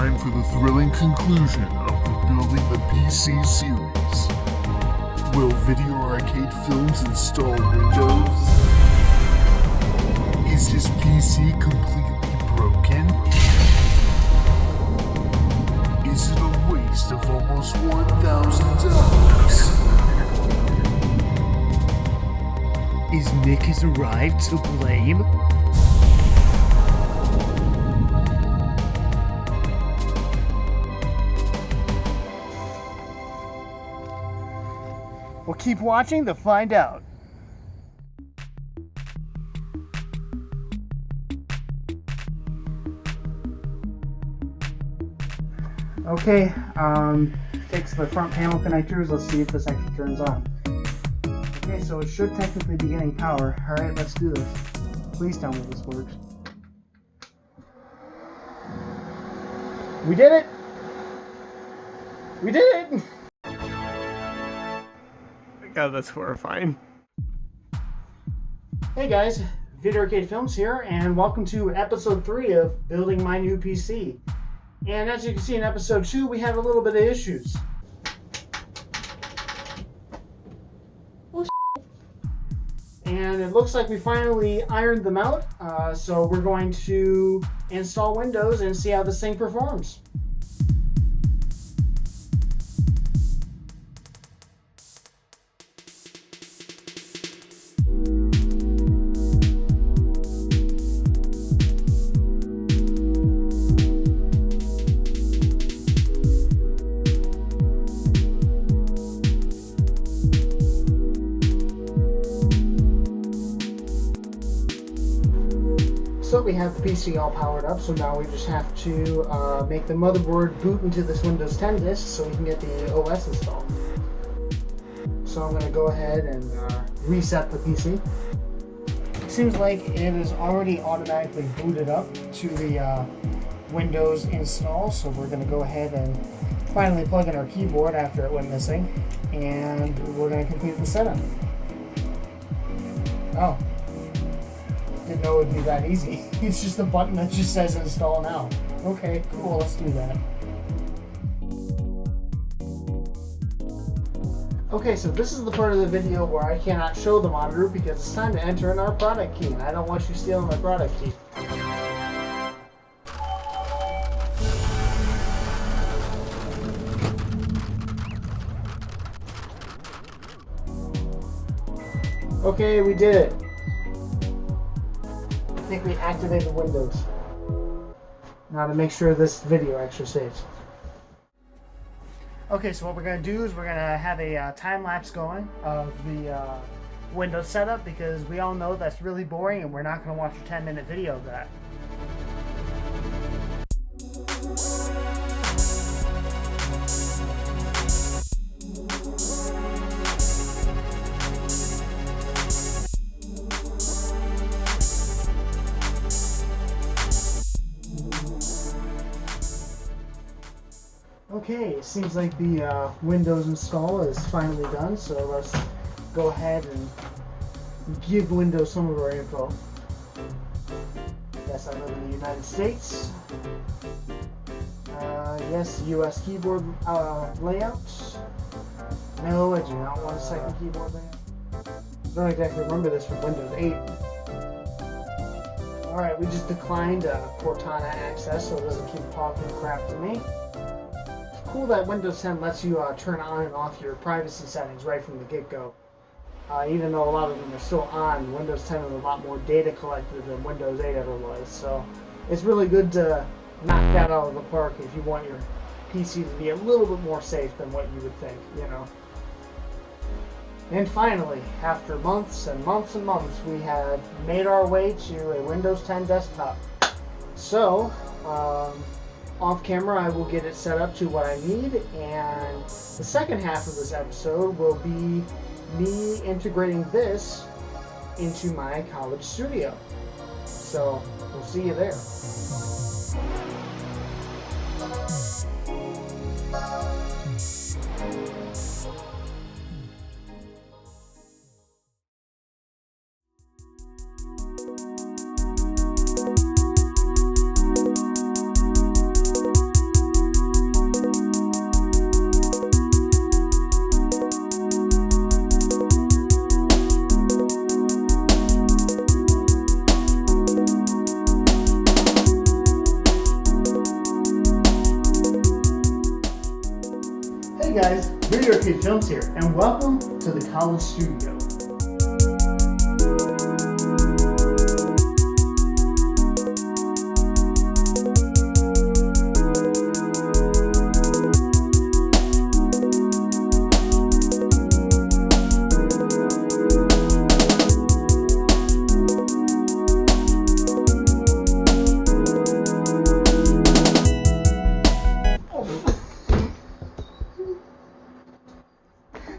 time for the thrilling conclusion of the Building the PC series. Will Video Arcade Films install Windows? Is his PC completely broken? Is it a waste of almost $1,000? Is Nickhasarrived to blame? Well, keep watching to find out. Okay, takes the front panel connectors. Let's see if this actually turns on. Okay, so it should technically be getting power. Alright, let's do this. Please tell me this works. We did it! We did it! God, that's horrifying. Hey guys, Video Arcade Films here, and welcome to episode 3 of Building My New PC. And as you can see in episode 2, we have a little bit of issues. And it looks like we finally ironed them out, so we're going to install Windows and see how this thing performs. So we have the PC all powered up, so now we just have to make the motherboard boot into this Windows 10 disk so we can get the OS installed. So I'm going to go ahead and reset the PC. Seems like it is already automatically booted up to the Windows install, so we're going to go ahead and finally plug in our keyboard after it went missing, and we're going to complete the setup. Oh. Didn't know it would be that easy. It's just a button that just says install now. Okay, cool, let's do that. Okay, so this is the part of the video where I cannot show the monitor because it's time to enter in our product key. I don't want you stealing my product key. Okay, we did it. I think we activated Windows. Now to make sure this video actually saves. Okay, so what we're going to do is we're going to have a time lapse going of the Windows setup because we all know that's really boring and we're not going to watch a 10-minute video of that. Okay, it seems like the Windows install is finally done, so let's go ahead and give Windows some of our info. Yes, I live in the United States. Yes, US keyboard layout. No, I do not want a second keyboard layout. Don't exactly remember this from Windows 8. Alright, we just declined Cortana access, so it doesn't keep talking crap to me. Cool that Windows 10 lets you turn on and off your privacy settings right from the get-go. Even though a lot of them are still on, Windows 10 is a lot more data collected than Windows 8 ever was. So it's really good to knock that out of the park if you want your PC to be a little bit more safe than what you would think, you know. And finally, after months and months and months, we have made our way to a Windows 10 desktop. So, off camera, I will get it set up to what I need, and the second half of this episode will be me integrating this into my college studio. So, we'll see you there. Hey guys, Video Arcade Films here, and welcome to the College Studio.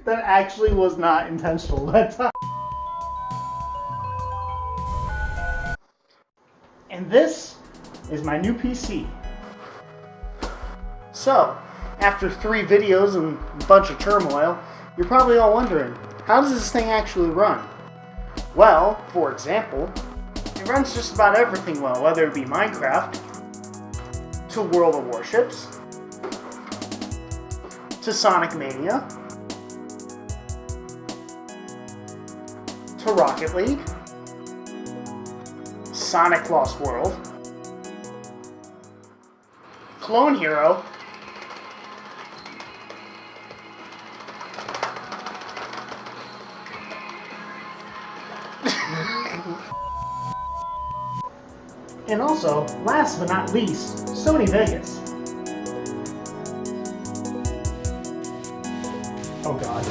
That actually was not intentional that time. And this is my new PC. So, after 3 videos and a bunch of turmoil, you're probably all wondering, how does this thing actually run? Well, for example, it runs just about everything well, whether it be Minecraft, to World of Warships, to Sonic Mania, to Rocket League, Sonic Lost World, Clone Hero, and also, last but not least, Sony Vegas. Oh god.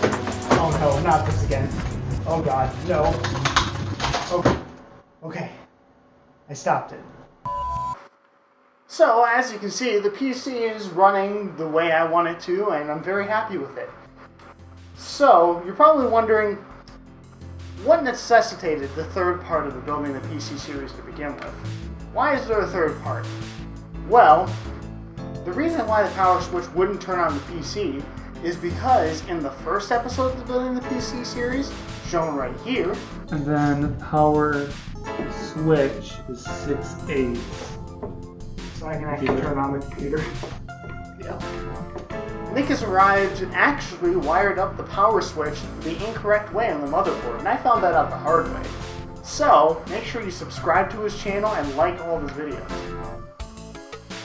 Oh no, not this again. Oh god, no. Okay. I stopped it. So, as you can see, the PC is running the way I want it to, and I'm very happy with it. So, you're probably wondering, what necessitated the third part of the building the PC series to begin with? Why is there a third part? Well, the reason why the power switch wouldn't turn on the PC is because in the first episode of the Building the PC series, shown right here, and then power switch is 6/8. So I can actually turn on the computer. Yeah. Nickhasarrived actually wired up the power switch the incorrect way on the motherboard, and I found that out the hard way. So, make sure you subscribe to his channel and like all of his videos.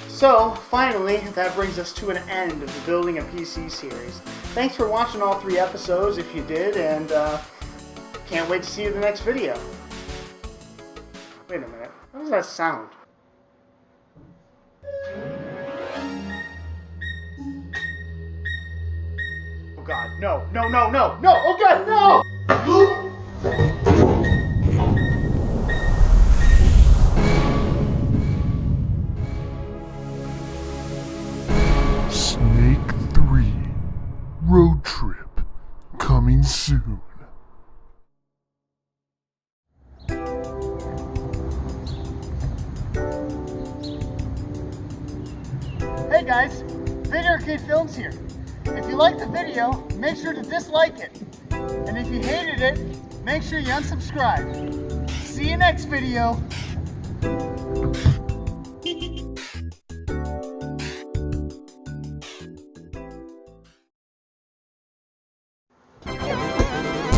So, finally, that brings us to an end of the Building a PC series. Thanks for watching all 3 episodes if you did, and can't wait to see you in the next video. Wait a minute, how does that sound? Oh god, no, no, no, no, no, oh god, no! Snake 3 Road Trip coming soon. Hey guys, Video Arcade Films here. If you liked the video, make sure to dislike it. And if you hated it, make sure you unsubscribe. See you next video.